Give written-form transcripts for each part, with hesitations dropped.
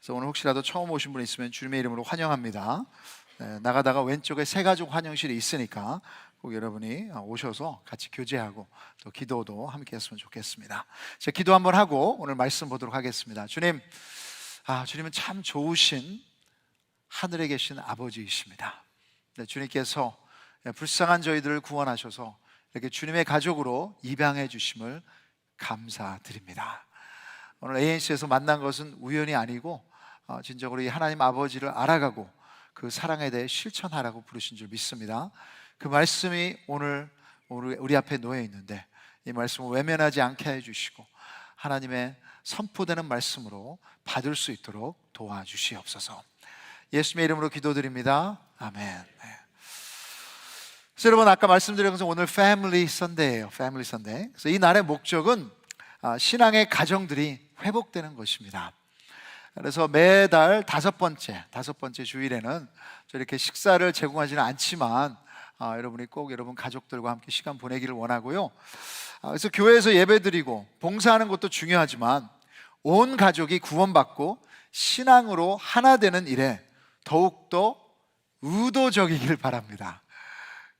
그래서 오늘 혹시라도 처음 오신 분 있으면 주님의 이름으로 환영합니다. 나가다가 왼쪽에 새가족 환영실이 있으니까 꼭 여러분이 오셔서 같이 교제하고 또 기도도 함께 했으면 좋겠습니다. 자, 기도 한번 하고 오늘 말씀 보도록 하겠습니다. 주님, 주님은 참 좋으신 하늘에 계신 아버지이십니다. 주님께서 불쌍한 저희들을 구원하셔서 이렇게 주님의 가족으로 입양해 주심을 감사드립니다. 오늘 ANC에서 만난 것은 우연이 아니고 진정으로 이 하나님 아버지를 알아가고 그 사랑에 대해 실천하라고 부르신 줄 믿습니다. 그 말씀이 오늘 우리 앞에 놓여 있는데 이 말씀을 외면하지 않게 해주시고 하나님의 선포되는 말씀으로 받을 수 있도록 도와주시옵소서. 예수님의 이름으로 기도드립니다. 아멘. 그래서 여러분, 아까 말씀드린 것은 오늘 패밀리 선데이예요. 패밀리 선데이. 그래서 이 날의 목적은 신앙의 가정들이 회복되는 것입니다. 그래서 매달 다섯 번째 주일에는 이렇게 식사를 제공하지는 않지만 여러분이 꼭 여러분 가족들과 함께 시간 보내기를 원하고요. 그래서 교회에서 예배드리고 봉사하는 것도 중요하지만 온 가족이 구원받고 신앙으로 하나 되는 일에 더욱더 의도적이길 바랍니다.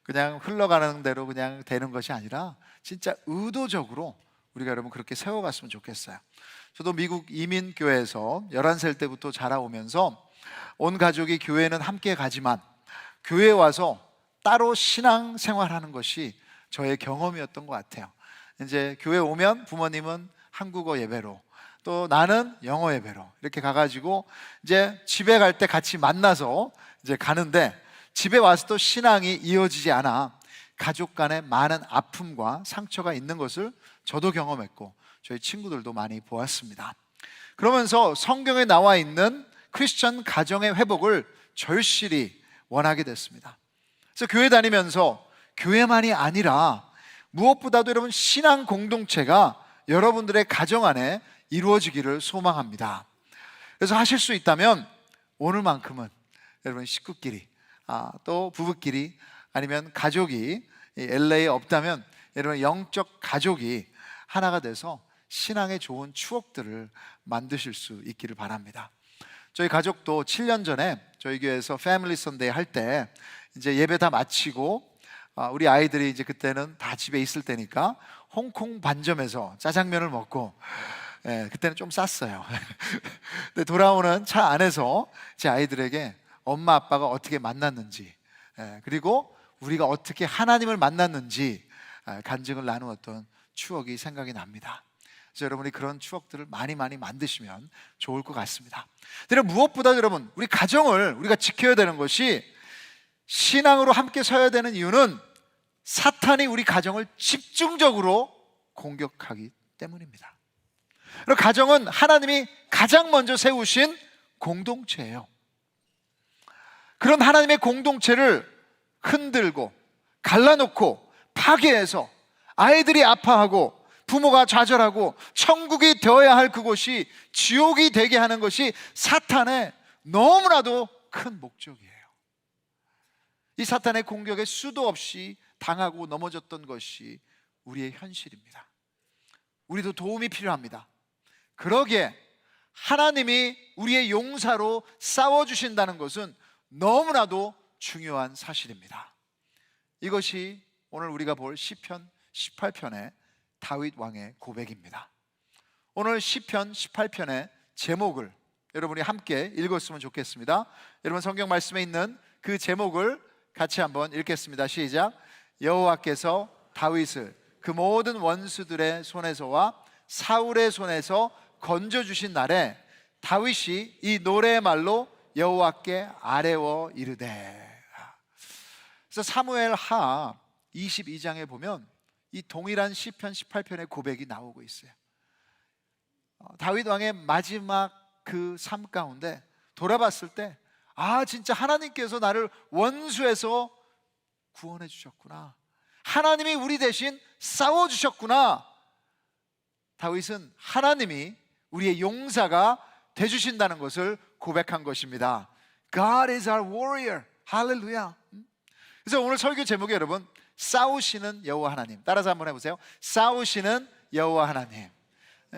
그냥 흘러가는 대로 그냥 되는 것이 아니라 진짜 의도적으로 우리가 여러분 그렇게 세워갔으면 좋겠어요. 저도 미국 이민교회에서 11살 때부터 자라오면서 온 가족이 교회는 함께 가지만 교회에 와서 따로 신앙생활하는 것이 저의 경험이었던 것 같아요. 이제 교회 오면 부모님은 한국어 예배로, 또 나는 영어 예배로 이렇게 가가지고 이제 집에 갈 때 같이 만나서 이제 가는데 집에 와서 또 신앙이 이어지지 않아 가족 간에 많은 아픔과 상처가 있는 것을 저도 경험했고 저희 친구들도 많이 보았습니다. 그러면서 성경에 나와 있는 크리스천 가정의 회복을 절실히 원하게 됐습니다. 그래서 교회 다니면서 교회만이 아니라 무엇보다도 여러분 신앙 공동체가 여러분들의 가정 안에 이루어지기를 소망합니다. 그래서 하실 수 있다면 오늘만큼은 여러분 식구끼리 또 부부끼리 아니면 가족이 LA에 없다면 여러분 영적 가족이 하나가 돼서 신앙의 좋은 추억들을 만드실 수 있기를 바랍니다. 저희 가족도 7년 전에 저희 교회에서 패밀리 선데이 할 때 이제 예배 다 마치고 우리 아이들이 이제 그때는 다 집에 있을 때니까 홍콩 반점에서 짜장면을 먹고 그때는 좀 쌌어요. 근데 돌아오는 차 안에서 제 아이들에게 엄마 아빠가 어떻게 만났는지 그리고 우리가 어떻게 하나님을 만났는지 간증을 나누었던 추억이 생각이 납니다. 그래서 여러분이 그런 추억들을 많이 만드시면 좋을 것 같습니다. 근데 무엇보다 여러분 우리 가정을 우리가 지켜야 되는 것이 신앙으로 함께 서야 되는 이유는 사탄이 우리 가정을 집중적으로 공격하기 때문입니다. 그리고 가정은 하나님이 가장 먼저 세우신 공동체예요. 그런 하나님의 공동체를 흔들고 갈라놓고 파괴해서 아이들이 아파하고 부모가 좌절하고 천국이 되어야 할 그곳이 지옥이 되게 하는 것이 사탄의 너무나도 큰 목적이에요. 이 사탄의 공격에 수도 없이 당하고 넘어졌던 것이 우리의 현실입니다. 우리도 도움이 필요합니다. 그러기에 하나님이 우리의 용사로 싸워주신다는 것은 너무나도 중요한 사실입니다. 이것이 오늘 우리가 볼 시편 18편의 다윗 왕의 고백입니다. 오늘 시편 18편의 제목을 여러분이 함께 읽었으면 좋겠습니다. 여러분 성경 말씀에 있는 그 제목을 같이 한번 읽겠습니다. 시작. 여호와께서 다윗을 그 모든 원수들의 손에서와 사울의 손에서 건져주신 날에 다윗이 이 노래의 말로 여호와께 아뢰어 이르되. 그래서 사무엘 하 22장에 보면 이 동일한 시편 18편의 고백이 나오고 있어요. 다윗 왕의 마지막 그 삶 가운데 돌아봤을 때 진짜 하나님께서 나를 원수에서 구원해 주셨구나, 하나님이 우리 대신 싸워 주셨구나. 다윗은 하나님이 우리의 용사가 돼 주신다는 것을 고백한 것입니다. God is our warrior. 할렐루야. 그래서 오늘 설교 제목이 여러분 싸우시는 여호와 하나님. 따라서 한번 해보세요. 싸우시는 여호와 하나님.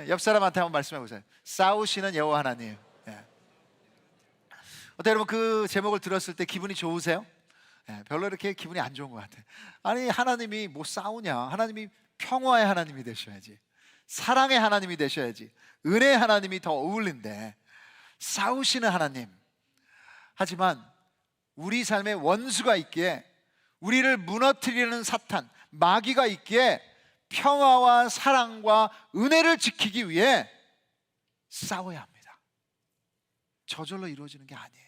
옆 사람한테 한번 말씀해 보세요. 싸우시는 여호와 하나님. 어때 여러분, 그 제목을 들었을 때 기분이 좋으세요? 별로 이렇게 기분이 안 좋은 것 같아요. 아니, 하나님이 뭐 싸우냐? 하나님이 평화의 하나님이 되셔야지, 사랑의 하나님이 되셔야지, 은혜의 하나님이 더 어울린데 싸우시는 하나님. 하지만 우리 삶에 원수가 있기에, 우리를 무너뜨리는 사탄, 마귀가 있기에 평화와 사랑과 은혜를 지키기 위해 싸워야 합니다. 저절로 이루어지는 게 아니에요.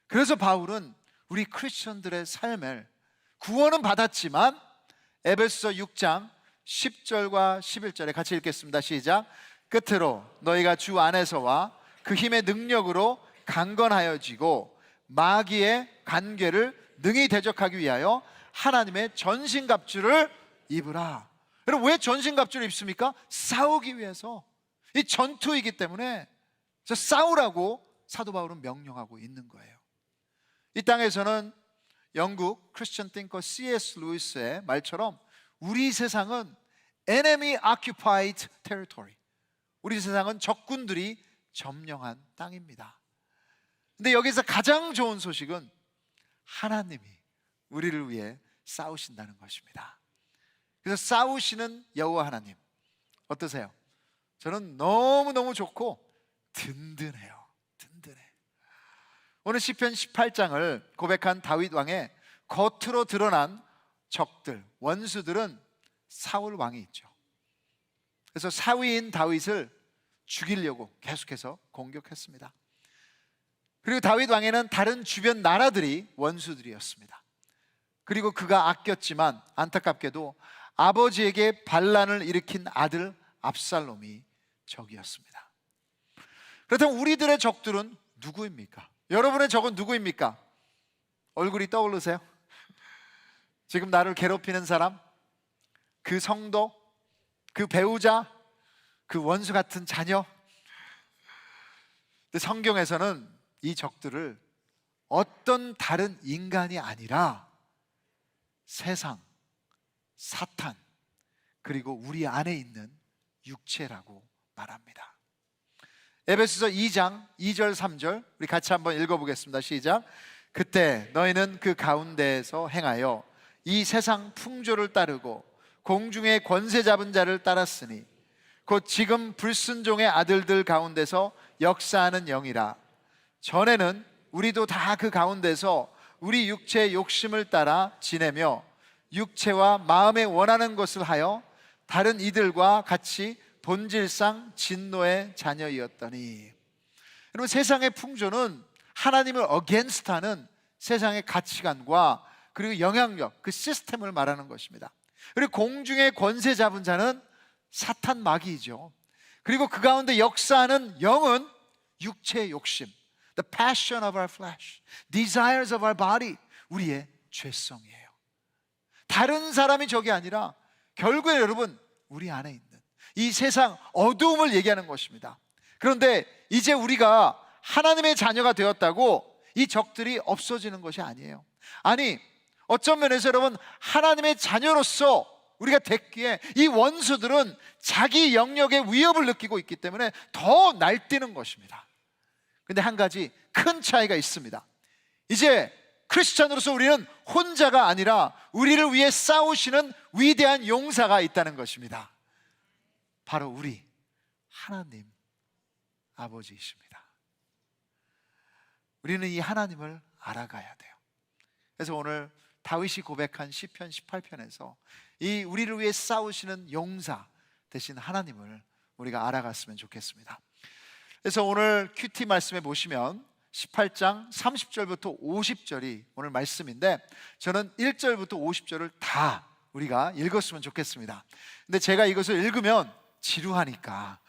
그래서 바울은 우리 크리스천들의 삶을, 구원은 받았지만 에베소서 6장 10절과 11절에 같이 읽겠습니다. 시작. 끝으로 너희가 주 안에서와 그 힘의 능력으로 강건하여지고 마귀의 관계를 능히 대적하기 위하여 하나님의 전신갑주를 입으라. 여러분, 왜 전신갑주를 입습니까? 싸우기 위해서. 이 전투이기 때문에 싸우라고 사도 바울은 명령하고 있는 거예요. 이 땅에서는 영국 크리스천 띵커 C.S. 루이스의 말처럼 우리 세상은 enemy occupied territory, 우리 세상은 적군들이 점령한 땅입니다. 근데 여기서 가장 좋은 소식은 하나님이 우리를 위해 싸우신다는 것입니다. 그래서 싸우시는 여호와 하나님 어떠세요? 저는 너무너무 좋고 든든해요. 든든해. 오늘 시편 18장을 고백한 다윗 왕의 겉으로 드러난 적들, 원수들은 사울 왕이 있죠. 그래서 사위인 다윗을 죽이려고 계속해서 공격했습니다. 그리고 다윗 왕에는 다른 주변 나라들이 원수들이었습니다. 그리고 그가 아꼈지만 안타깝게도 아버지에게 반란을 일으킨 아들 압살롬이 적이었습니다. 그렇다면 우리들의 적들은 누구입니까? 여러분의 적은 누구입니까? 얼굴이 떠오르세요? 지금 나를 괴롭히는 사람, 그 성도, 그 배우자, 그 원수 같은 자녀. 근데 성경에서는 이 적들을 어떤 다른 인간이 아니라 세상, 사탄, 그리고 우리 안에 있는 육체라고 말합니다. 에베소서 2장 2절 3절 우리 같이 한번 읽어보겠습니다. 시작. 그때 너희는 그 가운데에서 행하여 이 세상 풍조를 따르고 공중의 권세 잡은 자를 따랐으니 곧 지금 불순종의 아들들 가운데서 역사하는 영이라. 전에는 우리도 다 그 가운데서 우리 육체의 욕심을 따라 지내며 육체와 마음에 원하는 것을 하여 다른 이들과 같이 본질상 진노의 자녀이었더니. 여러분, 세상의 풍조는 하나님을 against 하는 세상의 가치관과 그리고 영향력, 그 시스템을 말하는 것입니다. 그리고 공중의 권세 잡은 자는 사탄 마귀이죠. 그리고 그 가운데 역사하는 영은 육체의 욕심, the passion of our flesh, desires of our body, 우리의 죄성이에요. 다른 사람이 적이 아니라 결국에 여러분 우리 안에 있는 이 세상 어두움을 얘기하는 것입니다. 그런데 이제 우리가 하나님의 자녀가 되었다고 이 적들이 없어지는 것이 아니에요. 아니, 어떤 면에서 여러분 하나님의 자녀로서 우리가 됐기에 이 원수들은 자기 영역의 위협을 느끼고 있기 때문에 더 날뛰는 것입니다. 근데 한 가지 큰 차이가 있습니다. 이제 크리스찬으로서 우리는 혼자가 아니라 우리를 위해 싸우시는 위대한 용사가 있다는 것입니다. 바로 우리 하나님 아버지이십니다. 우리는 이 하나님을 알아가야 돼요. 그래서 오늘 다윗이 고백한 시편 18편에서 이 우리를 위해 싸우시는 용사 되신 하나님을 우리가 알아갔으면 좋겠습니다. 그래서 오늘 큐티 말씀에 보시면 18장 30절부터 50절이 오늘 말씀인데 저는 1절부터 50절을 다 우리가 읽었으면 좋겠습니다. 근데 제가 이것을 읽으면 지루하니까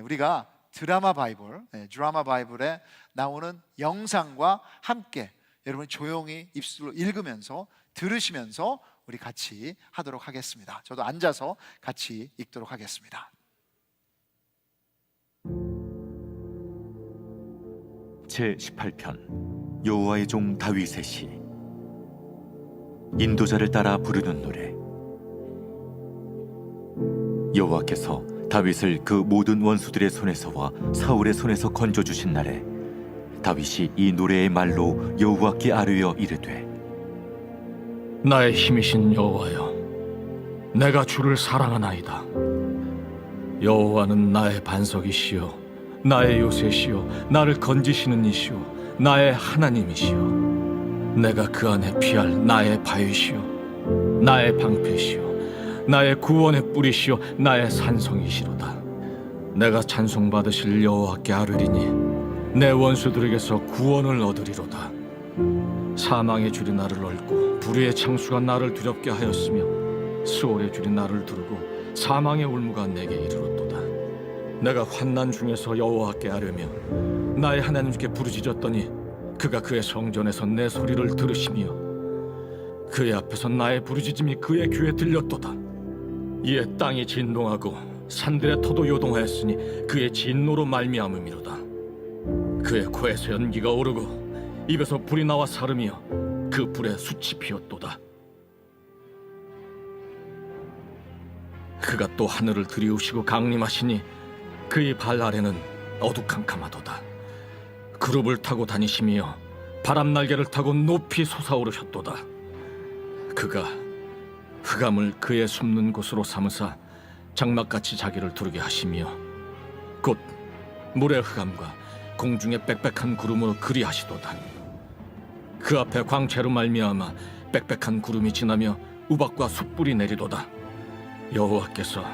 우리가 드라마 바이블에 나오는 영상과 함께 여러분 조용히 입술로 읽으면서 들으시면서 우리 같이 하도록 하겠습니다. 저도 앉아서 같이 읽도록 하겠습니다. 제18편 여호와의 종 다윗의 시. 인도자를 따라 부르는 노래. 여호와께서 다윗을 그 모든 원수들의 손에서와 사울의 손에서 건져주신 날에 다윗이 이 노래의 말로 여호와께 아뢰어 이르되 나의 힘이신 여호와여, 내가 주를 사랑하나이다. 여호와는 나의 반석이시요 나의 요새시요 나를 건지시는 이시요 나의 하나님이시요 내가 그 안에 피할 나의 바위시요 나의 방패시요 나의 구원의 뿌리시요 나의 산성이시로다. 내가 찬송받으실 여호와께 아뢰리니 내 원수들에게서 구원을 얻으리로다. 사망의 줄이 나를 얽고 불의의 창수가 나를 두렵게 하였으며 수월의 줄이 나를 두르고 사망의 울무가 내게 이르렀도다. 내가 환난 중에서 여호와께 아뢰며 나의 하나님께 부르짖었더니 그가 그의 성전에서 내 소리를 들으시며 그의 앞에서 나의 부르짖음이 그의 귀에 들렸도다. 이에 땅이 진동하고 산들의 터도 요동하였으니 그의 진노로 말미암음이로다. 그의 코에서 연기가 오르고 입에서 불이 나와 사르며 그 불에 숯이 피었도다. 그가 또 하늘을 들이우시고 강림하시니 그의 발 아래는 어두캄캄하도다. 그룹을 타고 다니시며 바람 날개를 타고 높이 솟아오르셨도다. 그가 흑암을 그의 숨는 곳으로 삼으사 장막같이 자기를 두르게 하시며 곧 물의 흑암과 공중의 빽빽한 구름으로 그리하시도다. 그 앞에 광채로 말미암아 빽빽한 구름이 지나며 우박과 숯불이 내리도다. 여호와께서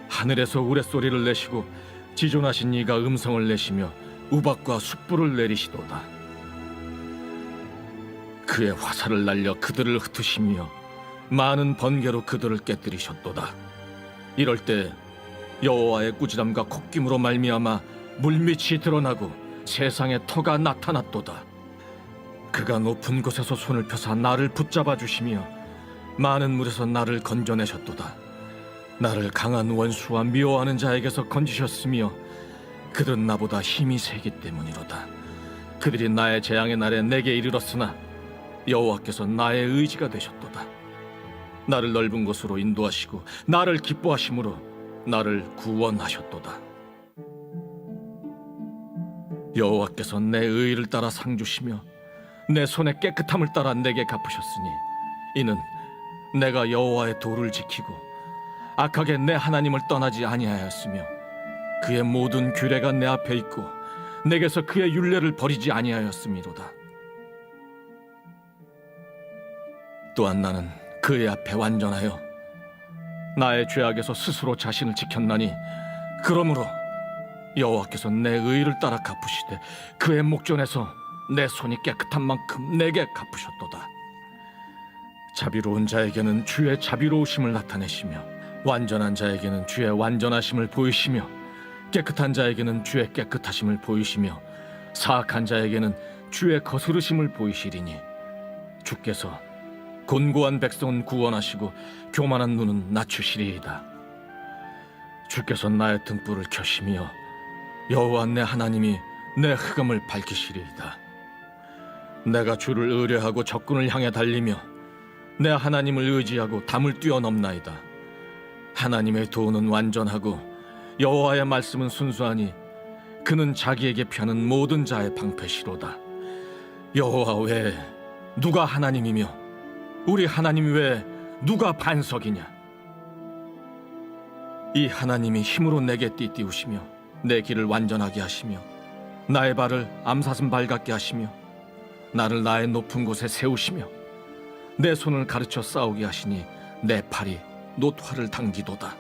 하늘에서 우레소리를 내시고 지존하신 이가 음성을 내시며 우박과 숯불을 내리시도다. 그의 화살을 날려 그들을 흩으시며 많은 번개로 그들을 깨뜨리셨도다. 이럴 때 여호와의 꾸지람과 콧김으로 말미암아 물밑이 드러나고 세상에 터가 나타났도다. 그가 높은 곳에서 손을 펴사 나를 붙잡아 주시며 많은 물에서 나를 건져내셨도다. 나를 강한 원수와 미워하는 자에게서 건지셨으며 그들은 나보다 힘이 세기 때문이로다. 그들이 나의 재앙의 날에 내게 이르렀으나 여호와께서 나의 의지가 되셨도다. 나를 넓은 곳으로 인도하시고 나를 기뻐하심으로 나를 구원하셨도다. 여호와께서 내 의를 따라 상 주시며 내 손의 깨끗함을 따라 내게 갚으셨으니 이는 내가 여호와의 도를 지키고 악하게 내 하나님을 떠나지 아니하였으며 그의 모든 규례가 내 앞에 있고 내게서 그의 율례를 버리지 아니하였음이로다. 또한 나는 그의 앞에 완전하여 나의 죄악에서 스스로 자신을 지켰나니 그러므로 여호와께서 내 의를 따라 갚으시되 그의 목전에서 내 손이 깨끗한 만큼 내게 갚으셨도다. 자비로운 자에게는 주의 자비로우심을 나타내시며 완전한 자에게는 주의 완전하심을 보이시며 깨끗한 자에게는 주의 깨끗하심을 보이시며 사악한 자에게는 주의 거스르심을 보이시리니 주께서 곤고한 백성은 구원하시고 교만한 눈은 낮추시리이다. 주께서 나의 등불을 켜시며 여호와 내 하나님이 내 흑암을 밝히시리이다. 내가 주를 의뢰하고 적군을 향해 달리며 내 하나님을 의지하고 담을 뛰어넘나이다. 하나님의 도는 완전하고 여호와의 말씀은 순수하니 그는 자기에게 피하는 모든 자의 방패시로다. 여호와 외에 누가 하나님이며 우리 하나님 외에 누가 반석이냐? 이 하나님이 힘으로 내게 띠띠우시며 내 길을 완전하게 하시며 나의 발을 암사슴 발 같게 하시며 나를 나의 높은 곳에 세우시며 내 손을 가르쳐 싸우게 하시니 내 팔이 노화를 당기도다.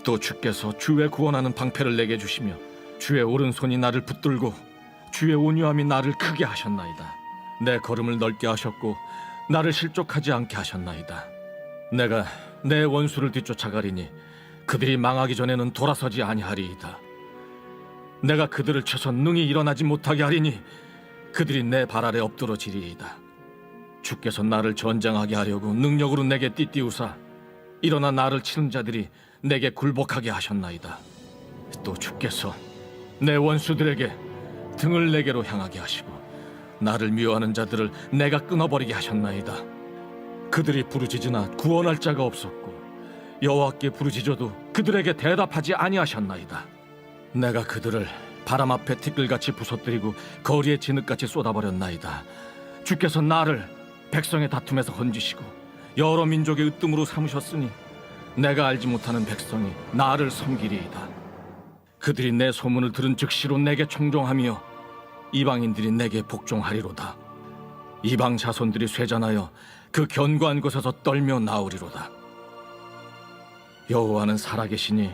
또 주께서 주의 구원하는 방패를 내게 주시며 주의 오른손이 나를 붙들고 주의 온유함이 나를 크게 하셨나이다. 내 걸음을 넓게 하셨고 나를 실족하지 않게 하셨나이다. 내가 내 원수를 뒤쫓아가리니 그들이 망하기 전에는 돌아서지 아니하리이다. 내가 그들을 쳐서 능히 일어나지 못하게 하리니 그들이 내 발 아래 엎드러지리이다. 주께서 나를 전장하게 하려고 능력으로 내게 띠띠우사 일어나 나를 치는 자들이 내게 굴복하게 하셨나이다. 또 주께서 내 원수들에게 등을 내게로 향하게 하시고 나를 미워하는 자들을 내가 끊어버리게 하셨나이다. 그들이 부르짖으나 구원할 자가 없었고 여호와께 부르짖어도 그들에게 대답하지 아니하셨나이다. 내가 그들을 바람 앞에 티끌같이 부서뜨리고 거리에 진흙같이 쏟아버렸나이다. 주께서 나를 백성의 다툼에서 건지시고 여러 민족의 으뜸으로 삼으셨으니 내가 알지 못하는 백성이 나를 섬기리이다. 그들이 내 소문을 들은 즉시로 내게 청종하며 이방인들이 내게 복종하리로다. 이방 자손들이 쇠잔하여 그 견고한 곳에서 떨며 나오리로다. 여호와는 살아계시니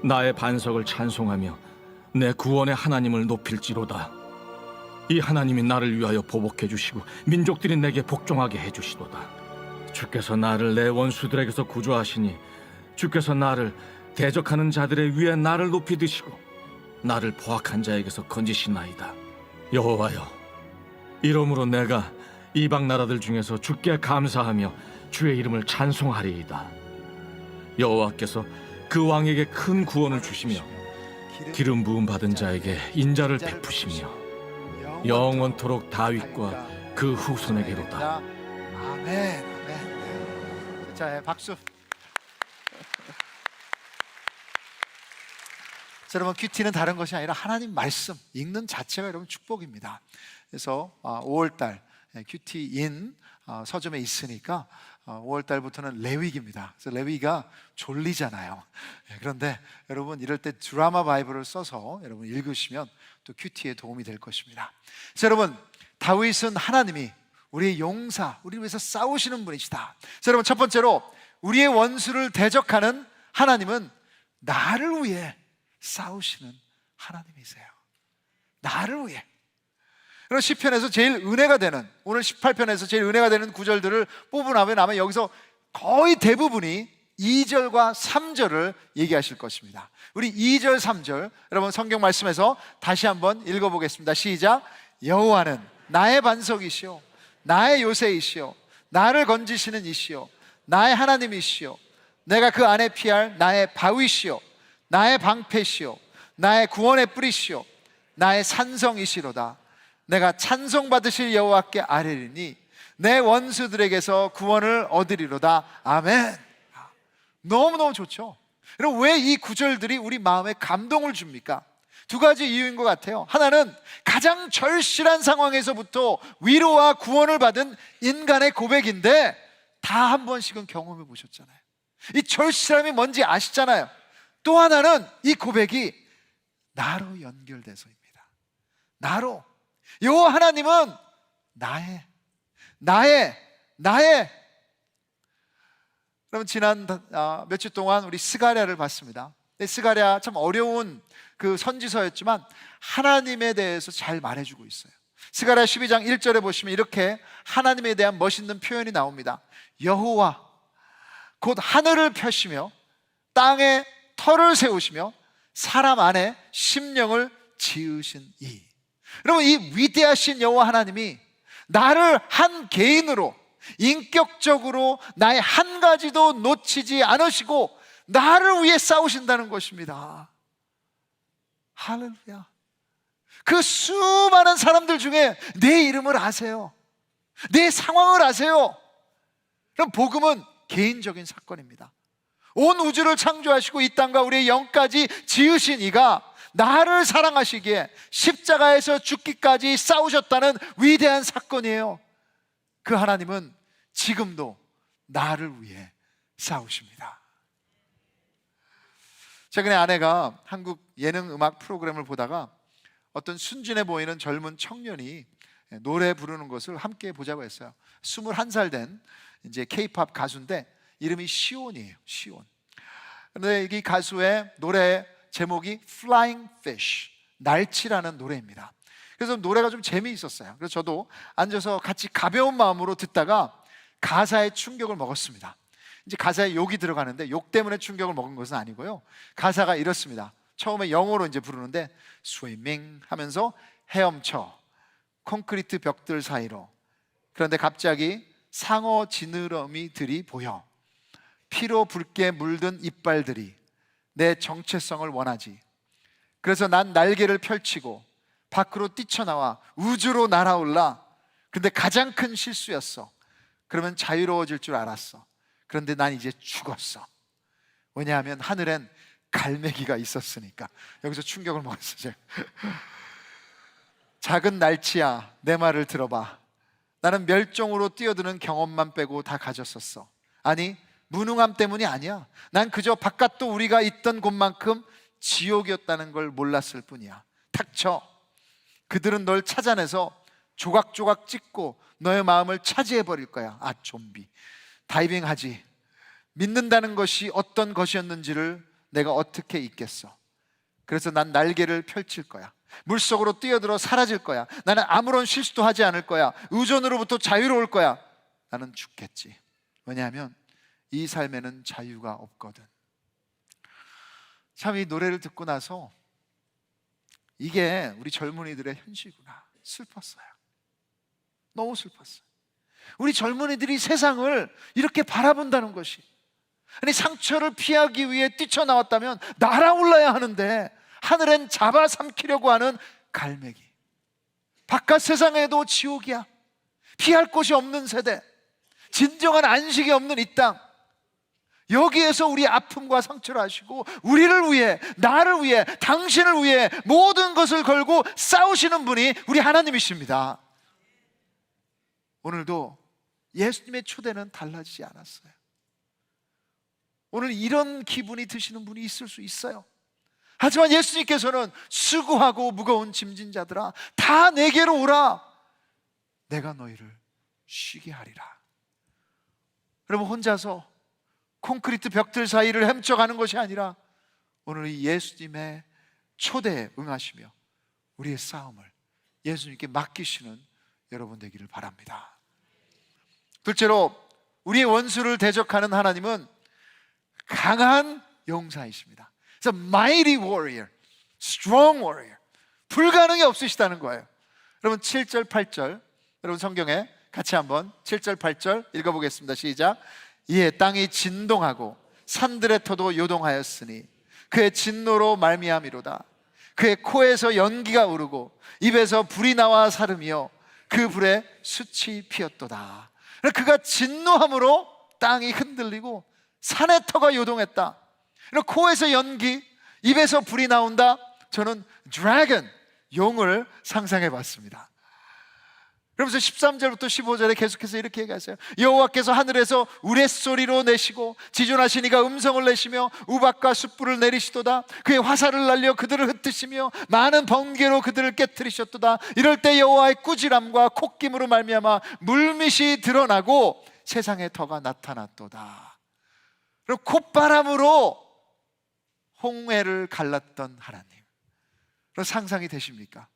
나의 반석을 찬송하며 내 구원의 하나님을 높일지로다. 이 하나님이 나를 위하여 보복해 주시고 민족들이 내게 복종하게 해주시도다. 주께서 나를 내 원수들에게서 구조하시니 주께서 나를 대적하는 자들의 위에 나를 높이 드시고 나를 포악한 자에게서 건지시나이다. 여호와여, 이러므로 내가 이방 나라들 중에서 주께 감사하며 주의 이름을 찬송하리이다. 여호와께서 그 왕에게 큰 구원을 주시며 기름 부음 받은 자에게 인자를 베푸시며 영원토록 다윗과 그 후손에게로다. 아멘. 아멘. 자, 박수. 자, 여러분, 큐티는 다른 것이 아니라 하나님 말씀 읽는 자체가 여러분 축복입니다. 그래서 5월달 큐티인 서점에 있으니까 5월달부터는 레위기입니다. 그래서 레위기가 졸리잖아요. 그런데 여러분 이럴 때 드라마 바이블을 써서 여러분 읽으시면 또 큐티에 도움이 될 것입니다. 자, 여러분, 다윗은 하나님이 우리의 용사, 우리를 위해서 싸우시는 분이시다. 자, 여러분, 첫 번째로 우리의 원수를 대적하는 하나님은 나를 위해 싸우시는 하나님이세요. 나를 위해. 그럼 시편에서 제일 은혜가 되는, 오늘 18편에서 제일 은혜가 되는 구절들을 뽑으라면 아마 여기서 거의 대부분이 2절과 3절을 얘기하실 것입니다. 우리 2절, 3절 여러분 성경 말씀에서 다시 한번 읽어보겠습니다. 시작. 여호와는 나의 반석이시오, 나의 요새이시오, 나를 건지시는 이시오, 나의 하나님이시오, 내가 그 안에 피할 나의 바위시오, 나의 방패시오, 나의 구원의 뿌리시오, 나의 산성이시로다. 내가 찬송받으실 여호와께 아뢰리니 내 원수들에게서 구원을 얻으리로다. 아멘. 너무너무 좋죠. 여러분, 왜 이 구절들이 우리 마음에 감동을 줍니까? 두 가지 이유인 것 같아요. 하나는 가장 절실한 상황에서부터 위로와 구원을 받은 인간의 고백인데 다 한 번씩은 경험해 보셨잖아요. 이 절실함이 뭔지 아시잖아요. 또 하나는 이 고백이 나로 연결돼서입니다. 나로. 여호와 하나님은 나의 여러분, 지난 며칠 동안 우리 스가랴를 봤습니다. 스가랴 참 어려운 그 선지서였지만 하나님에 대해서 잘 말해주고 있어요. 스가랴 12장 1절에 보시면 이렇게 하나님에 대한 멋있는 표현이 나옵니다. 여호와 곧 하늘을 펴시며 땅에 터를 세우시며 사람 안에 심령을 지으신 이. 여러분, 이 위대하신 여호와 하나님이 나를 한 개인으로 인격적으로 나의 한 가지도 놓치지 않으시고 나를 위해 싸우신다는 것입니다. 할렐루야. 그 수많은 사람들 중에 내 이름을 아세요. 내 상황을 아세요. 그럼 복음은 개인적인 사건입니다. 온 우주를 창조하시고 이 땅과 우리의 영까지 지으신 이가 나를 사랑하시기에 십자가에서 죽기까지 싸우셨다는 위대한 사건이에요. 그 하나님은 지금도 나를 위해 싸우십니다. 최근에 아내가 한국 예능 음악 프로그램을 보다가 어떤 순진해 보이는 젊은 청년이 노래 부르는 것을 함께 보자고 했어요. 21살 된 이제 K-팝 가수인데 이름이 시온이에요. 시온. 그런데 이 가수의 노래 제목이 Flying Fish, 날치라는 노래입니다. 그래서 노래가 좀 재미있었어요. 그래서 저도 앉아서 같이 가벼운 마음으로 듣다가 가사에 충격을 먹었습니다. 이제 가사에 욕이 들어가는데 욕 때문에 충격을 먹은 것은 아니고요. 가사가 이렇습니다. 처음에 영어로 이제 부르는데 스위밍 하면서 헤엄쳐 콘크리트 벽들 사이로. 그런데 갑자기 상어 지느러미들이 보여. 피로 붉게 물든 이빨들이 내 정체성을 원하지. 그래서 난 날개를 펼치고 밖으로 뛰쳐나와 우주로 날아올라. 근데 가장 큰 실수였어. 그러면 자유로워질 줄 알았어. 그런데 난 이제 죽었어. 왜냐하면 하늘엔 갈매기가 있었으니까. 여기서 충격을 먹었어요. 작은 날치야, 내 말을 들어봐. 나는 멸종으로 뛰어드는 경험만 빼고 다 가졌었어. 아니, 무능함 때문이 아니야. 난 그저 바깥도 우리가 있던 곳만큼 지옥이었다는 걸 몰랐을 뿐이야. 닥쳐. 그들은 널 찾아내서 조각조각 찍고 너의 마음을 차지해버릴 거야. 아, 좀비. 다이빙하지. 믿는다는 것이 어떤 것이었는지를 내가 어떻게 잊겠어. 그래서 난 날개를 펼칠 거야. 물속으로 뛰어들어 사라질 거야. 나는 아무런 실수도 하지 않을 거야. 의존으로부터 자유로울 거야. 나는 죽겠지. 왜냐하면 이 삶에는 자유가 없거든. 참, 이 노래를 듣고 나서 이게 우리 젊은이들의 현실이구나 슬펐어요. 너무 슬펐어요. 우리 젊은이들이 세상을 이렇게 바라본다는 것이, 아니, 상처를 피하기 위해 뛰쳐나왔다면 날아올라야 하는데 하늘엔 잡아삼키려고 하는 갈매기. 바깥 세상에도 지옥이야. 피할 곳이 없는 세대, 진정한 안식이 없는 이 땅, 여기에서 우리 아픔과 상처를 하시고 우리를 위해, 나를 위해, 당신을 위해 모든 것을 걸고 싸우시는 분이 우리 하나님이십니다. 오늘도 예수님의 초대는 달라지지 않았어요. 오늘 이런 기분이 드시는 분이 있을 수 있어요. 하지만 예수님께서는 수고하고 무거운 짐진 자들아 다 내게로 오라, 내가 너희를 쉬게 하리라. 여러분, 혼자서 콘크리트 벽들 사이를 헤쳐가는 것이 아니라 오늘 이 예수님의 초대에 응하시며 우리의 싸움을 예수님께 맡기시는 여러분 되기를 바랍니다. 둘째로, 우리의 원수를 대적하는 하나님은 강한 용사이십니다. 그래서 mighty warrior, strong warrior, 불가능이 없으시다는 거예요. 여러분 7절 8절, 여러분 성경에 같이 한번 7절 8절 읽어보겠습니다. 시작. 이에 땅이 진동하고 산들의 터도 요동하였으니 그의 진노로 말미암이로다. 그의 코에서 연기가 오르고 입에서 불이 나와 사르며 그 불에 숯이 피었도다. 그가 진노함으로 땅이 흔들리고 산의 터가 요동했다. 코에서 연기, 입에서 불이 나온다. 저는 드래곤, 용을 상상해 봤습니다. 그러면서 13절부터 15절에 계속해서 이렇게 얘기하세요. 여호와께서 하늘에서 우레소리로 내시고 지존하신 이가 음성을 내시며 우박과 숯불을 내리시도다. 그의 화살을 날려 그들을 흩으시며 많은 번개로 그들을 깨뜨리셨도다. 이럴 때 여호와의 꾸지람과 콧김으로 말미암아 물밑이 드러나고 세상의 터가 나타났도다. 그리고 콧바람으로 홍해를 갈랐던 하나님, 그런 상상이 되십니까?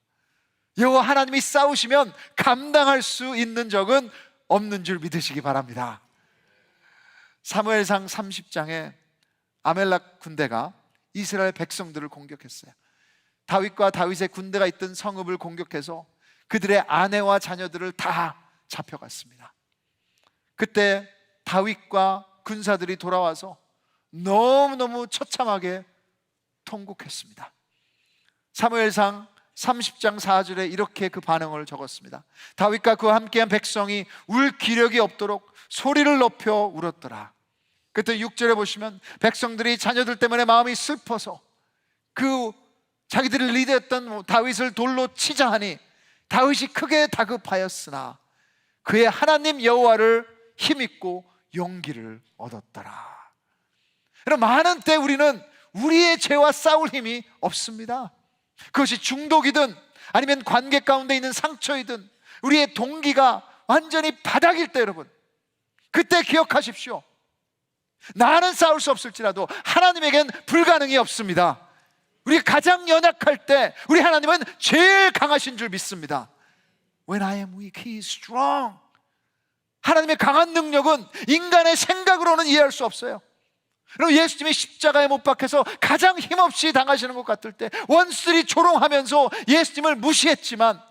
여호와 하나님이 싸우시면 감당할 수 있는 적은 없는 줄 믿으시기 바랍니다. 사무엘상 30장에 아멜렉 군대가 이스라엘 백성들을 공격했어요. 다윗과 다윗의 군대가 있던 성읍을 공격해서 그들의 아내와 자녀들을 다 잡혀갔습니다. 그때 다윗과 군사들이 돌아와서 너무너무 처참하게 통곡했습니다. 사무엘상 30장 4절에 이렇게 그 반응을 적었습니다. 다윗과 그와 함께한 백성이 울 기력이 없도록 소리를 높여 울었더라. 그때 6절에 보시면 백성들이 자녀들 때문에 마음이 슬퍼서 그 자기들을 리드했던 다윗을 돌로 치자 하니 다윗이 크게 다급하였으나 그의 하나님 여호와를 힘입고 용기를 얻었더라. 여러분, 많은 때 우리는 우리의 죄와 싸울 힘이 없습니다. 그것이 중독이든 아니면 관계 가운데 있는 상처이든 우리의 동기가 완전히 바닥일 때, 여러분, 그때 기억하십시오. 나는 싸울 수 없을지라도 하나님에겐 불가능이 없습니다. 우리가 가장 연약할 때 우리 하나님은 제일 강하신 줄 믿습니다. When I am weak, He is strong. 하나님의 강한 능력은 인간의 생각으로는 이해할 수 없어요. 그리고 예수님이 십자가에 못 박혀서 가장 힘없이 당하시는 것 같을 때 원수들이 조롱하면서 예수님을 무시했지만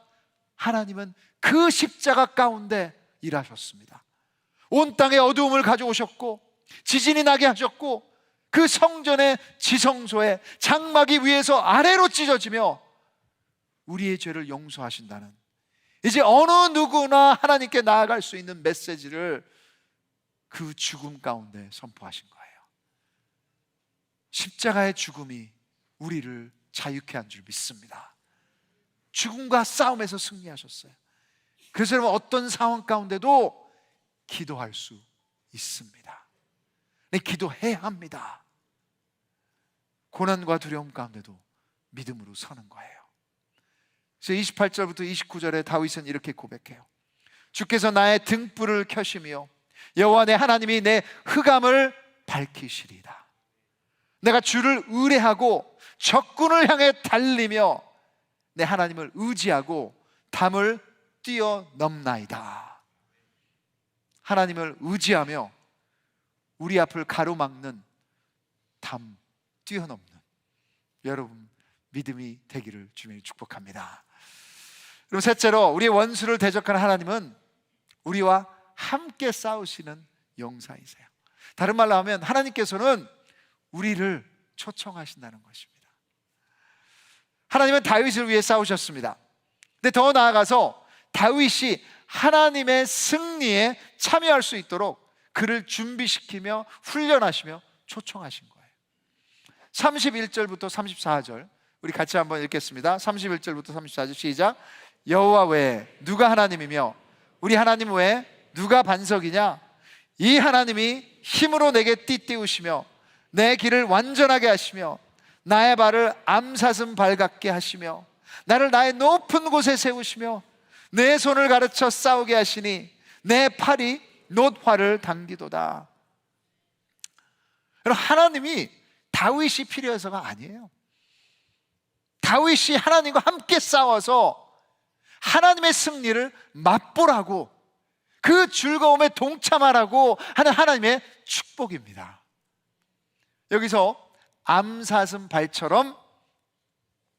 하나님은 그 십자가 가운데 일하셨습니다. 온 땅에 어두움을 가져오셨고 지진이 나게 하셨고 그 성전의 지성소에 장막이 위에서 아래로 찢어지며 우리의 죄를 용서하신다는, 이제 어느 누구나 하나님께 나아갈 수 있는 메시지를 그 죽음 가운데 선포하신 거예요. 십자가의 죽음이 우리를 자유케 한 줄 믿습니다. 죽음과 싸움에서 승리하셨어요. 그래서 여러분, 어떤 상황 가운데도 기도할 수 있습니다. 네, 기도해야 합니다. 고난과 두려움 가운데도 믿음으로 서는 거예요. 그래서 28절부터 29절에 다윗은 이렇게 고백해요. 주께서 나의 등불을 켜시며 여호와 내 하나님이 내 흑암을 밝히시리이다. 내가 주를 의뢰하고 적군을 향해 달리며 내 하나님을 의지하고 담을 뛰어넘나이다. 하나님을 의지하며 우리 앞을 가로막는 담 뛰어넘는 여러분 믿음이 되기를 주님이 축복합니다. 그리고 셋째로, 우리의 원수를 대적하는 하나님은 우리와 함께 싸우시는 용사이세요. 다른 말로 하면 하나님께서는 우리를 초청하신다는 것입니다. 하나님은 다윗을 위해 싸우셨습니다. 근데 더 나아가서 다윗이 하나님의 승리에 참여할 수 있도록 그를 준비시키며 훈련하시며 초청하신 거예요. 31절부터 34절 우리 같이 한번 읽겠습니다. 31절부터 34절 시작. 여호와 외에 누가 하나님이며 우리 하나님 외에 누가 반석이냐? 이 하나님이 힘으로 내게 띠띠우시며 내 길을 완전하게 하시며 나의 발을 암사슴 발 같게 하시며 나를 나의 높은 곳에 세우시며 내 손을 가르쳐 싸우게 하시니 내 팔이 놋화를 당기도다. 여러분, 하나님이 다윗이 필요해서가 아니에요. 다윗이 하나님과 함께 싸워서 하나님의 승리를 맛보라고, 그 즐거움에 동참하라고 하는 하나님의 축복입니다. 여기서 암사슴 발처럼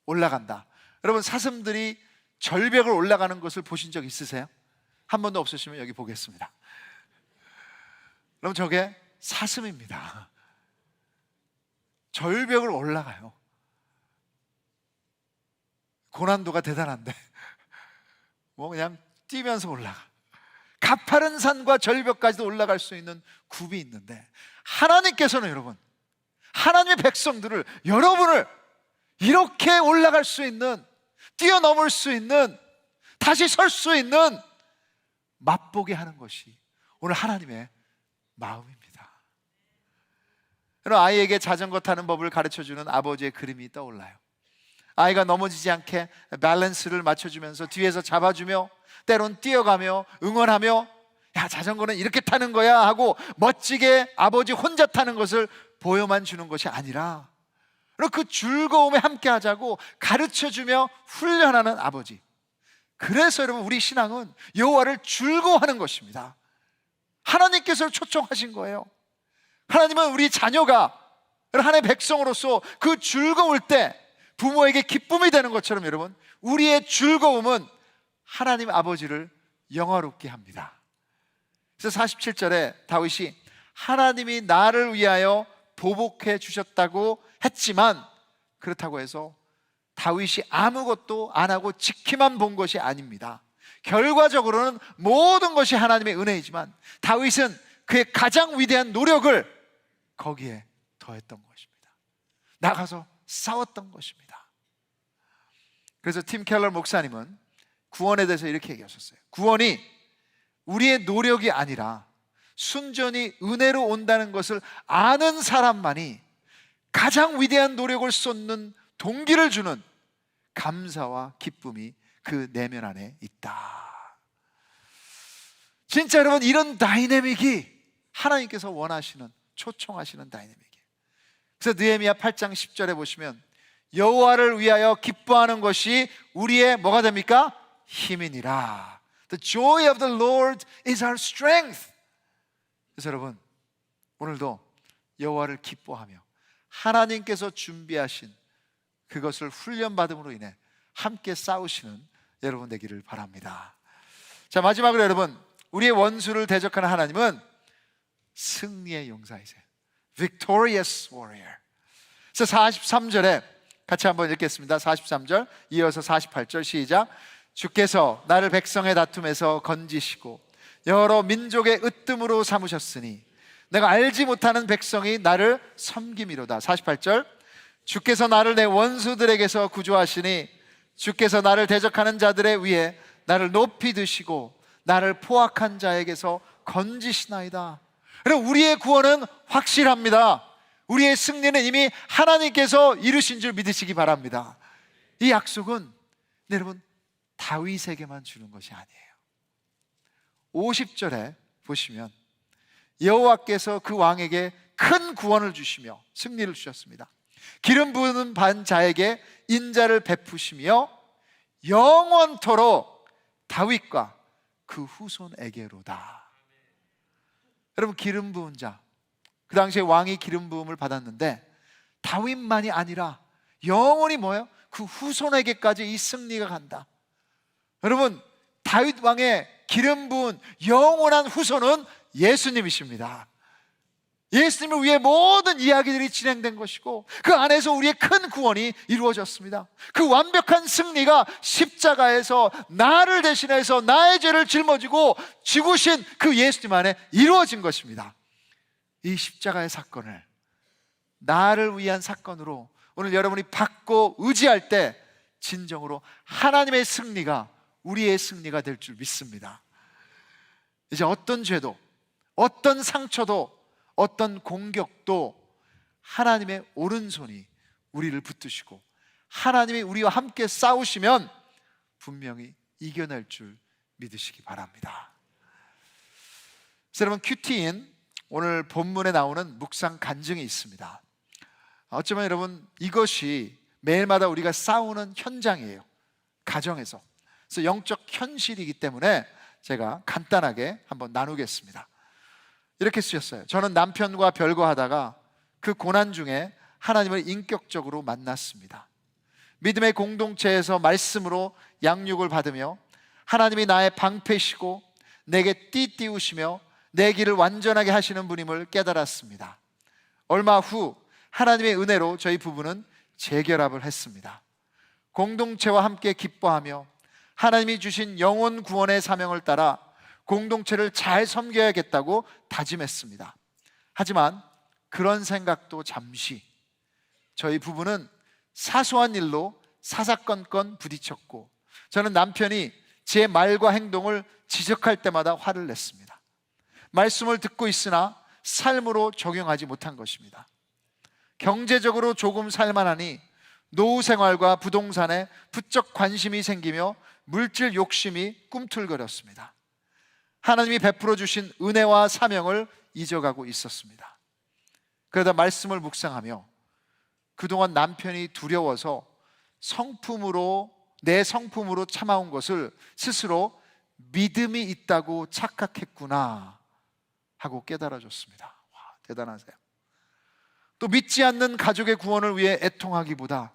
올라간다. 여러분, 사슴들이 절벽을 올라가는 것을 보신 적 있으세요? 한 번도 없으시면 여기 보겠습니다. 그럼 저게 사슴입니다. 절벽을 올라가요. 고난도가 대단한데 뭐 그냥 뛰면서 올라가. 가파른 산과 절벽까지도 올라갈 수 있는 굽이 있는데, 하나님께서는 여러분, 하나님의 백성들을, 여러분을 이렇게 올라갈 수 있는, 뛰어넘을 수 있는, 다시 설 수 있는 맛보게 하는 것이 오늘 하나님의 마음입니다. 여러분, 아이에게 자전거 타는 법을 가르쳐주는 아버지의 그림이 떠올라요. 아이가 넘어지지 않게 밸런스를 맞춰주면서 뒤에서 잡아주며 때론 뛰어가며 응원하며, 야, 자전거는 이렇게 타는 거야 하고 멋지게 아버지 혼자 타는 것을 보여만 주는 것이 아니라 그 즐거움에 함께 하자고 가르쳐주며 훈련하는 아버지. 그래서 여러분, 우리 신앙은 여호와를 즐거워하는 것입니다. 하나님께서 초청하신 거예요. 하나님은 우리 자녀가 하나님의 백성으로서 그 즐거울 때 부모에게 기쁨이 되는 것처럼 여러분, 우리의 즐거움은 하나님 아버지를 영화롭게 합니다. 그래서 47절에 다윗이 하나님이 나를 위하여 보복해 주셨다고 했지만, 그렇다고 해서 다윗이 아무것도 안 하고 지키만 본 것이 아닙니다. 결과적으로는 모든 것이 하나님의 은혜이지만 다윗은 그의 가장 위대한 노력을 거기에 더했던 것입니다. 나가서 싸웠던 것입니다. 그래서 팀 켈러 목사님은 구원에 대해서 이렇게 얘기하셨어요. 구원이 우리의 노력이 아니라 순전히 은혜로 온다는 것을 아는 사람만이 가장 위대한 노력을 쏟는 동기를 주는 감사와 기쁨이 그 내면 안에 있다. 진짜 여러분, 이런 다이내믹이 하나님께서 원하시는, 초청하시는 다이내믹이에요. 그래서 느헤미야 8장 10절에 보시면 여호와를 위하여 기뻐하는 것이 우리의 뭐가 됩니까? 힘이니라. The joy of the Lord is our strength. 그래서 여러분, 오늘도 여호와를 기뻐하며 하나님께서 준비하신 그것을 훈련받음으로 인해 함께 싸우시는 여러분 되기를 바랍니다. 자, 마지막으로 여러분, 우리의 원수를 대적하는 하나님은 승리의 용사이세요. Victorious warrior. 그래서 43절에 같이 한번 읽겠습니다. 43절 이어서 48절 시작. 주께서 나를 백성의 다툼에서 건지시고 여러 민족의 으뜸으로 삼으셨으니 내가 알지 못하는 백성이 나를 섬김이로다. 48절, 주께서 나를 내 원수들에게서 구조하시니 주께서 나를 대적하는 자들의 위에 나를 높이 드시고 나를 포악한 자에게서 건지시나이다. 여러분, 우리의 구원은 확실합니다. 우리의 승리는 이미 하나님께서 이루신 줄 믿으시기 바랍니다. 이 약속은 여러분 다윗에게만 주는 것이 아니에요. 50절에 보시면 여호와께서 그 왕에게 큰 구원을 주시며 승리를 주셨습니다. 기름 부은 반 자에게 인자를 베푸시며 영원토록 다윗과 그 후손에게로다. 여러분, 기름 부은 자, 그 당시에 왕이 기름 부음을 받았는데 다윗만이 아니라 영원히 뭐예요? 그 후손에게까지 이 승리가 간다. 여러분, 다윗 왕의 기름 부은 영원한 후손은 예수님이십니다. 예수님을 위해 모든 이야기들이 진행된 것이고 그 안에서 우리의 큰 구원이 이루어졌습니다. 그 완벽한 승리가 십자가에서 나를 대신해서 나의 죄를 짊어지고 죽으신 그 예수님 안에 이루어진 것입니다. 이 십자가의 사건을 나를 위한 사건으로 오늘 여러분이 받고 의지할 때 진정으로 하나님의 승리가 우리의 승리가 될 줄 믿습니다. 이제 어떤 죄도, 어떤 상처도, 어떤 공격도 하나님의 오른손이 우리를 붙드시고 하나님이 우리와 함께 싸우시면 분명히 이겨낼 줄 믿으시기 바랍니다. 그래서 여러분, 큐티인 오늘 본문에 나오는 묵상 간증이 있습니다. 어쩌면 여러분 이것이 매일마다 우리가 싸우는 현장이에요. 가정에서. 그래서 영적 현실이기 때문에 제가 간단하게 한번 나누겠습니다. 이렇게 쓰셨어요. 저는 남편과 별거하다가 그 고난 중에 하나님을 인격적으로 만났습니다. 믿음의 공동체에서 말씀으로 양육을 받으며 하나님이 나의 방패시고 내게 띠띠우시며 내 길을 완전하게 하시는 분임을 깨달았습니다. 얼마 후 하나님의 은혜로 저희 부부는 재결합을 했습니다. 공동체와 함께 기뻐하며 하나님이 주신 영혼 구원의 사명을 따라 공동체를 잘 섬겨야겠다고 다짐했습니다. 하지만 그런 생각도 잠시, 저희 부부는 사소한 일로 사사건건 부딪혔고 저는 남편이 제 말과 행동을 지적할 때마다 화를 냈습니다. 말씀을 듣고 있으나 삶으로 적용하지 못한 것입니다. 경제적으로 조금 살만하니 노후 생활과 부동산에 부쩍 관심이 생기며 물질 욕심이 꿈틀거렸습니다. 하나님이 베풀어 주신 은혜와 사명을 잊어가고 있었습니다. 그러다 말씀을 묵상하며 그동안 남편이 두려워서 내 성품으로 참아온 것을 스스로 믿음이 있다고 착각했구나 하고 깨달아졌습니다. 와, 대단하세요. 또 믿지 않는 가족의 구원을 위해 애통하기보다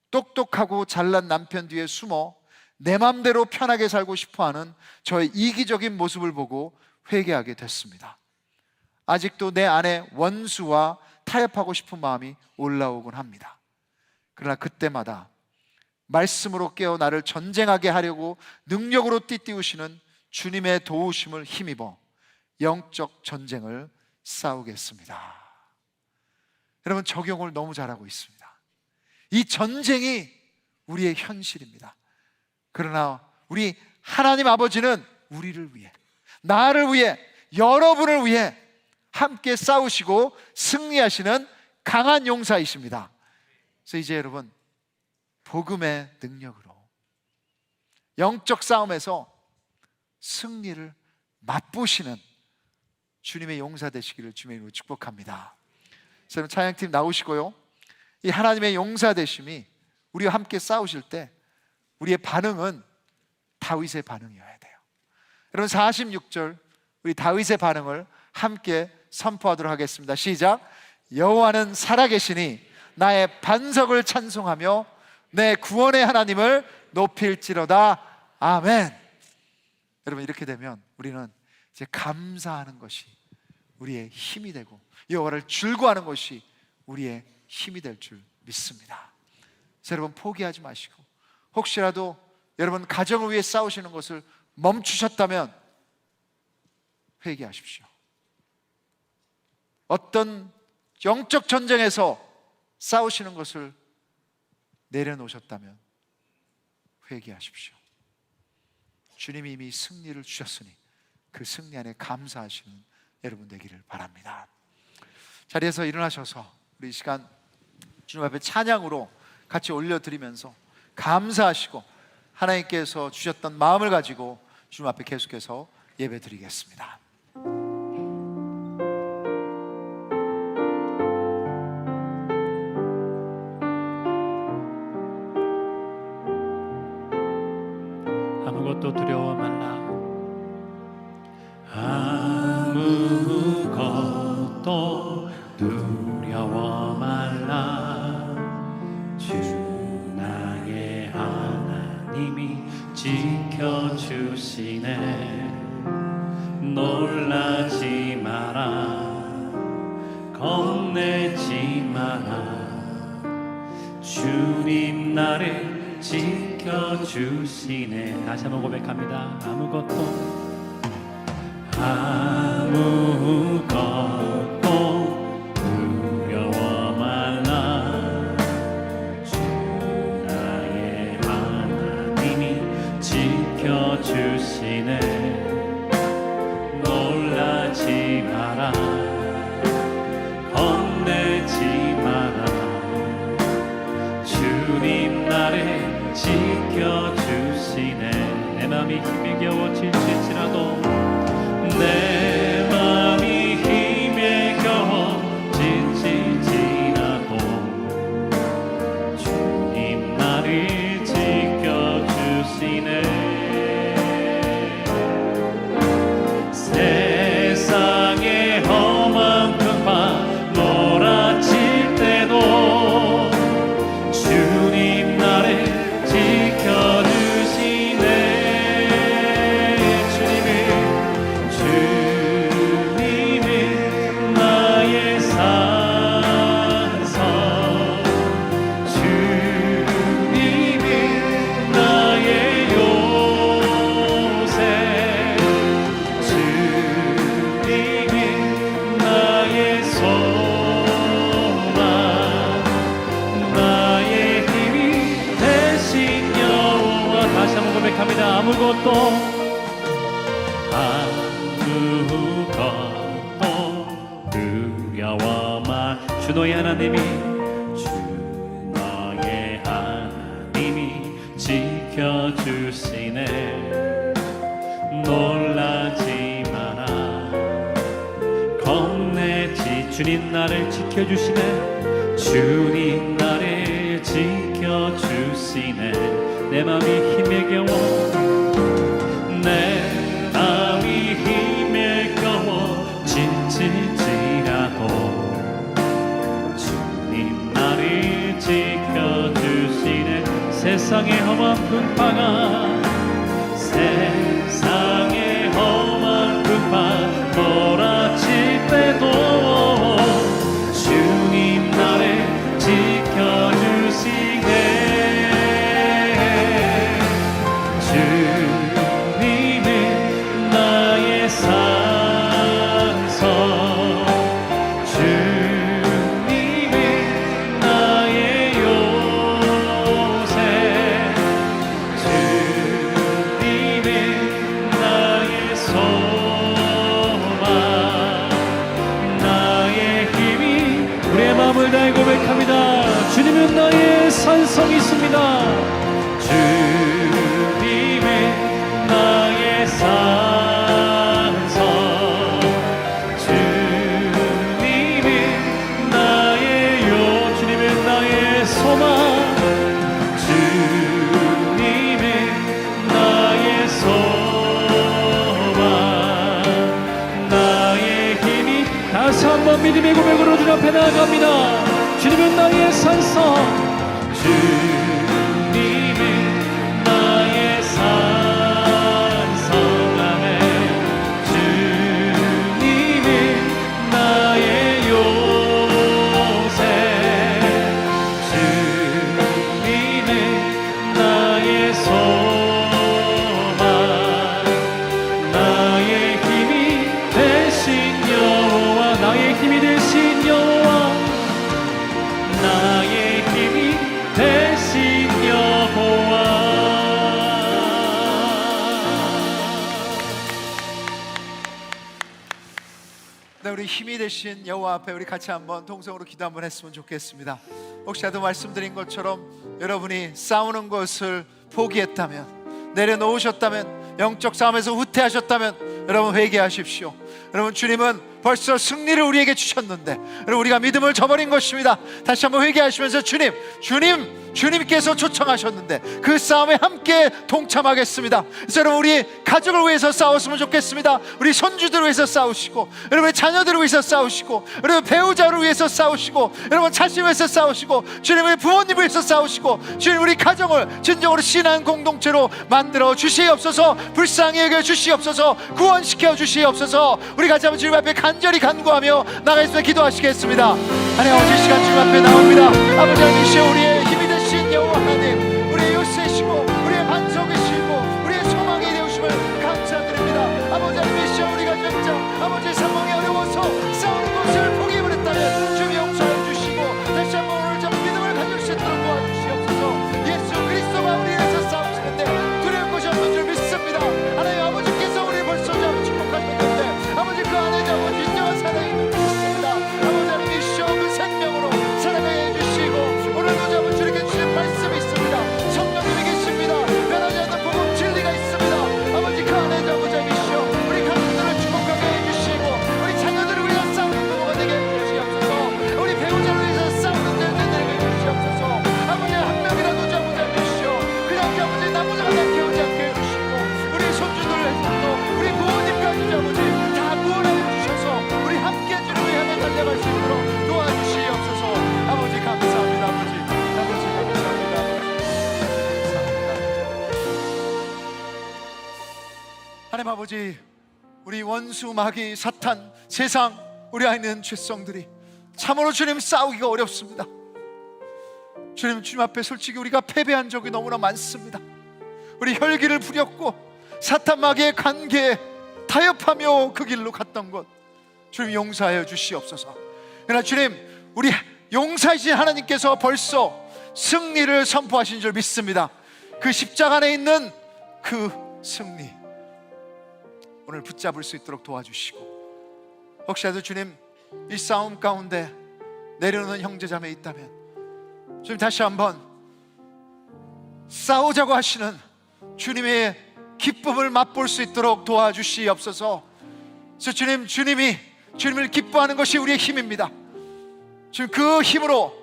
똑똑하고 잘난 남편 뒤에 숨어 내 맘대로 편하게 살고 싶어하는 저의 이기적인 모습을 보고 회개하게 됐습니다. 아직도 내 안에 원수와 타협하고 싶은 마음이 올라오곤 합니다. 그러나 그때마다 말씀으로 깨어 나를 전쟁하게 하려고 능력으로 띠띠우시는 주님의 도우심을 힘입어 영적 전쟁을 싸우겠습니다. 여러분, 적용을 너무 잘하고 있습니다. 이 전쟁이 우리의 현실입니다. 그러나 우리 하나님 아버지는 우리를 위해, 나를 위해, 여러분을 위해 함께 싸우시고 승리하시는 강한 용사이십니다. 그래서 이제 여러분, 복음의 능력으로 영적 싸움에서 승리를 맛보시는 주님의 용사 되시기를 주님의 이름으로 축복합니다. 그래서 찬양팀 나오시고요, 이 하나님의 용사 되심이 우리와 함께 싸우실 때 우리의 반응은 다윗의 반응이어야 돼요. 여러분, 46절 우리 다윗의 반응을 함께 선포하도록 하겠습니다. 시작. 여호와는 살아계시니 나의 반석을 찬송하며 내 구원의 하나님을 높일지로다. 아멘. 여러분, 이렇게 되면 우리는 이제 감사하는 것이 우리의 힘이 되고 여호와를 즐거워하는 것이 우리의 힘이 될 줄 믿습니다. 그래서 여러분, 포기하지 마시고 혹시라도 여러분 가정을 위해 싸우시는 것을 멈추셨다면 회개하십시오. 어떤 영적 전쟁에서 싸우시는 것을 내려놓으셨다면 회개하십시오. 주님이 이미 승리를 주셨으니 그 승리 안에 감사하시는 여러분 되기를 바랍니다. 자리에서 일어나셔서 우리 이 시간 주님 앞에 찬양으로 같이 올려드리면서 감사하시고 하나님께서 주셨던 마음을 가지고 주님 앞에 계속해서 예배 드리겠습니다. 아무것도 두려워 말라. 아무것도 두려워 말라. 주 나의 하나님이 지켜주시네. 놀라지 마라. 겁내지 마라. 주님 나를 지켜주시네. 다시 한번 고백합니다. 아무것도 두려워 말라. 주 나의 하나님이 지켜주시네. 놀라지 마라. 겁내지 마라. 주님 나를 지켜주시네. 내 맘이 힘이 겨워 지칠지라도, 내 맘이 힘에 겨워 지칠지라도 주님 나를 지켜주시네. 세상의 험한 풍파 몰아칠 때도 주님 나를 지켜주시네. 주님은 나의 산성, 주님은 나의 요새, 주님은 나의 소망, 나의 힘이 되신 여호와. 다시 한번 고백합니다. 아무것도 두려워 마. 주 너의 하나님이, 주 너의 하나님이 지켜주시네. 놀라지 마라. 겁내지. 주님 나를 지켜주시네. 주님 나를 지켜주시네. 내 맘이 힘에 겨워, 내 맘이 힘에 겨워 지칠지라도 주님 나를 지켜주시네. 세상의 험한 풍파가, 세상의 험한 풍파 몰아칠 때도 주님 나를 지켜주시네. 주님은 나의 산성, 주님은 나의 요새, 주님은 나의 소망, 나의 힘이. 우리의 마음을 다해 고백합니다. 주님은 나의 산성이 있습니다. 주님은 나의 산성, 주님은 나의 주님은 나의 소망, 주님은 나의 소망, 나의 힘이. 다시 한번 믿음의 고백으로 주님 앞에 나아갑니다. 주님은 나의 산성, 주님은 나의 산성, 아멘. 주님은 나의 요새, 주님은 나의 소망, 나의 힘이 되신 여호와. 나의 힘이 되신 세상에 우리 힘이 되신 여호와 앞에 우리 같이 한번 동성으로 기도 한번 했으면 좋겠습니다. 혹시라도 말씀드린 것처럼 여러분이 싸우는 것을 포기했다면, 내려놓으셨다면, 영적 싸움에서 후퇴하셨다면 여러분 회개하십시오. 여러분, 주님은 벌써 승리를 우리에게 주셨는데 여러분, 우리가 믿음을 저버린 것입니다. 다시 한번 회개하시면서 주님께서 초청하셨는데 그 싸움에 함께 동참하겠습니다. 그래서 여러분, 우리 가족을 위해서 싸웠으면 좋겠습니다. 우리 손주들을 위해서 싸우시고, 여러분의 자녀들을 위해서 싸우시고, 여러분 배우자를 위해서 싸우시고, 여러분 자신을 위해서 싸우시고, 주님의 부모님을 위해서 싸우시고, 주님 우리 가정을 진정으로 신앙 공동체로 만들어 주시옵소서. 불쌍히 여겨 주시옵소서. 구원시켜 주시옵소서. 우리 같이 한번 주님 앞에 간절히 간구하며 나가겠습니다. 기도하시겠습니다. 하나님 아버지, 시간 주님 앞에 나옵니다. 아버지 하나님이시여, 우리의 힘이 되신 여호와 하나님, 우리의 요새시고 우리의 반석이시고 우리의 소망이 되우심을 감사드립니다. 아버지 하나님이시여, 우리가 진짜 아버지 상황이 어려워서 싸우는 것을 포기해버렸다면 주님 용서해 주시고 다시 한번 오늘 좀 믿음을 가질 수 있도록 도와주시옵소서. 예수 그리스도가 우리 위해서 싸우시는데 두려울 것이 없는 줄 믿습니다. 하나님 아버지께서 우리 벌써 좀 축복하셨는데 아버지 그 안에 아버지 진정한 사랑이 있는 줄 믿습니다. 아버지 하나님이시여, 그 생명으로 사랑해 주시고 오늘도 아버지 주님께 주신 말씀이 있습니다. 성령님이 계십니다. 변하지 않는 복음 진리가 있습니다. 아버지 그 안에 아버지 하나님이시여, 우리 가족들을 축복하게 해주시고 우리 자녀들을 위해서 싸우는 부모가 되게 해주시옵소서. 우리 배우자를 위해서 싸우는 자들 되게 해주시옵소서. 아버지 한 명이라도 아버지 하나님이시여, 그냥 아버지 나무자가 남게 오지 않게 해주시고 우리 손주들을 해서 우리 부모님까지 아버지 다 구원해 주셔서 우리 함께 주를 향해 달려갈 수 있도록 도와주시옵소서. 아버지 감사합니다. 아버지 감사합니다. 하나님 아버지, 우리 원수 마귀 사탄 세상 우리 안에 있는 죄성들이 참으로 주님 싸우기가 어렵습니다. 주님 앞에 솔직히 우리가 패배한 적이 너무나 많습니다. 우리 혈기를 부렸고 사탄 마귀의 관계에 타협하며 그 길로 갔던 것 주님 용서하여 주시옵소서. 그러나 주님, 우리 용사이신 하나님께서 벌써 승리를 선포하신 줄 믿습니다. 그 십자가 안에 있는 그 승리 오늘 붙잡을 수 있도록 도와주시고, 혹시라도 주님 이 싸움 가운데 내려오는 형제자매 있다면 주님 다시 한번 싸우자고 하시는 주님의 기쁨을 맛볼 수 있도록 도와주시옵소서. 그래서 주님을 기뻐하는 것이 우리의 힘입니다. 주님 그 힘으로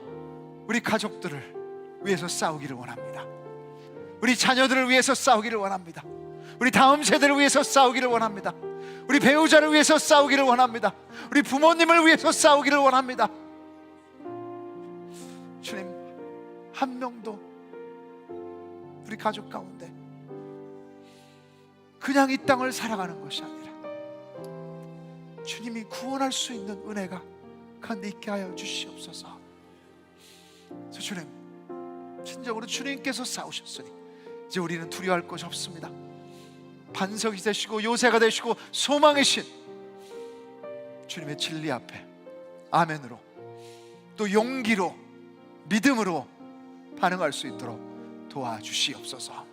우리 가족들을 위해서 싸우기를 원합니다. 우리 자녀들을 위해서 싸우기를 원합니다. 우리 다음 세대를 위해서 싸우기를 원합니다. 우리 배우자를 위해서 싸우기를 원합니다. 우리 부모님을 위해서 싸우기를 원합니다. 주님, 한 명도 우리 가족 가운데 그냥 이 땅을 살아가는 것이 아니라 주님이 구원할 수 있는 은혜가 가운데 있게 하여 주시옵소서. 그래서 주님, 진정으로 주님께서 싸우셨으니 이제 우리는 두려워할 것이 없습니다. 반석이 되시고 요새가 되시고 소망이신 주님의 진리 앞에 아멘으로 또 용기로 믿음으로 반응할 수 있도록 도와주시옵소서.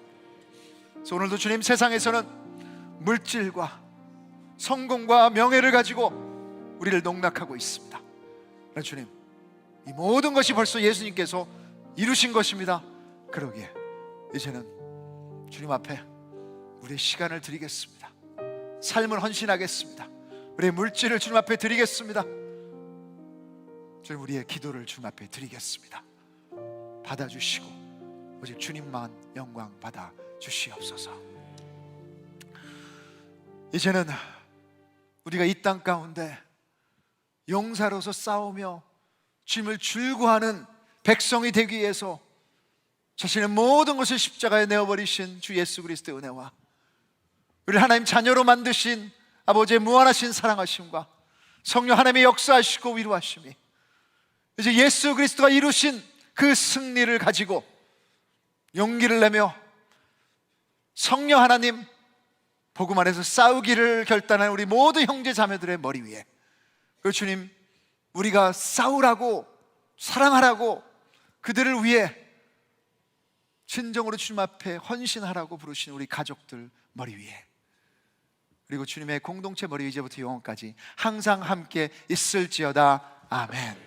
그래서 오늘도 주님, 세상에서는 물질과 성공과 명예를 가지고 우리를 농락하고 있습니다. 그러나 주님, 이 모든 것이 벌써 예수님께서 이루신 것입니다. 그러기에 이제는 주님 앞에 우리의 시간을 드리겠습니다. 삶을 헌신하겠습니다. 우리의 물질을 주님 앞에 드리겠습니다. 주님, 우리의 기도를 주님 앞에 드리겠습니다. 받아주시고 오직 주님만 영광 받아 주시옵소서. 이제는 우리가 이 땅 가운데 용사로서 싸우며 주님을 줄구하는 백성이 되기 위해서 자신의 모든 것을 십자가에 내어버리신 주 예수 그리스도의 은혜와 우리를 하나님 자녀로 만드신 아버지의 무한하신 사랑하심과 성령 하나님의 역사하시고 위로하심이 이제 예수 그리스도가 이루신 그 승리를 가지고 용기를 내며 성령 하나님 복음 안에서 싸우기를 결단한 우리 모든 형제 자매들의 머리 위에 그 주님, 우리가 싸우라고 사랑하라고 그들을 위해 진정으로 주님 앞에 헌신하라고 부르신 우리 가족들 머리 위에 그리고 주님의 공동체 머리 이제부터 영원까지 항상 함께 있을지어다. 아멘.